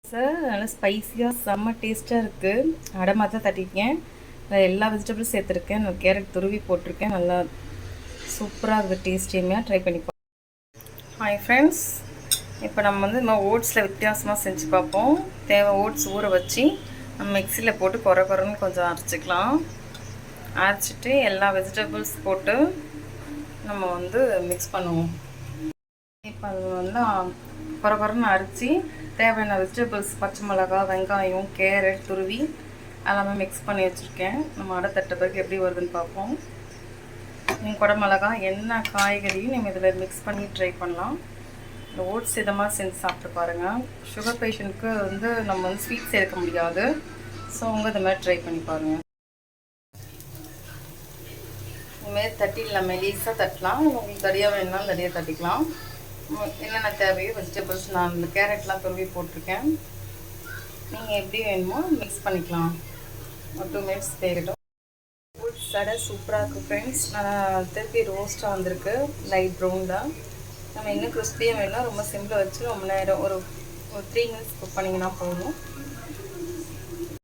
Sir நல்லா ஸ்பைஸியாக செம்ம டேஸ்ட்டாக இருக்குது. அடை மாதிரி தான் தட்டியிருக்கேன். எல்லா வெஜிடபிள்ஸ் சேர்த்துருக்கேன். நான் கேரட் துருவி போட்டிருக்கேன். நல்லா சூப்பராக இருக்குது. டேஸ்டியாக ட்ரை பண்ணி ஹாய் ஃப்ரெண்ட்ஸ், இப்போ நம்ம வந்து இந்த ஓட்ஸில் வித்தியாசமாக செஞ்சு பார்ப்போம். தேவை ஓட்ஸ் ஊற வச்சு நம்ம மிக்சியில் போட்டு குறைன்னு கொஞ்சம் அரைச்சிக்கலாம். அரைச்சிட்டு எல்லா வெஜிடபிள்ஸ் போட்டு நம்ம வந்து மிக்ஸ் பண்ணுவோம். இப்போ அது வந்து குறைன்னு அரைச்சி தேவையான வெஜிடபிள்ஸ் பச்சை மிளகா, வெங்காயம், கேரட் துருவி எல்லாமே மிக்ஸ் பண்ணி வச்சுருக்கேன். நம்ம அடை தட்ட பிறகு எப்படி வருதுன்னு பார்ப்போம். நீங்கள் குடமிளகா என்ன காய்கறியும் நம்ம இதில் மிக்ஸ் பண்ணி ட்ரை பண்ணலாம். இந்த ஓட்ஸ் இதை மாதிரி செஞ்சு சாப்பிட்டு பாருங்கள். சுகர் பேஷண்ட்டுக்கு வந்து நம்ம வந்து ஸ்வீட் சேர்க்க முடியாது. ஸோ அவங்க இந்த மாதிரி ட்ரை பண்ணி பாருங்கள். இதுமாரி தட்டிடலாம், மெலிசாக தட்டலாம். உங்களுக்கு தடியாக வேணும்னாலும் தடியாக தட்டிக்கலாம். என்னென்ன தேவையோ வெஜிடபிள்ஸ் நான் இந்த கேரட்லாம் துருவி போட்டிருக்கேன். நீங்கள் எப்படி வேணுமோ மிக்ஸ் பண்ணிக்கலாம். ஒரு 2 மினிட்ஸ் தேகட்டும். ஓட்ஸ் அடை சூப்பராக இருக்குது ஃப்ரெண்ட்ஸ். நான் திருப்பி ரோஸ்ட்டாக வந்திருக்கு, லைட் ப்ரௌன் தான். நம்ம இன்னும் கிறிஸ்பியாக வேணும்னா ரொம்ப சிம்பிளாக வச்சு ரொம்ப நேரம் ஒரு 3 மினிட்ஸ் குக் பண்ணிங்கன்னா போதும்.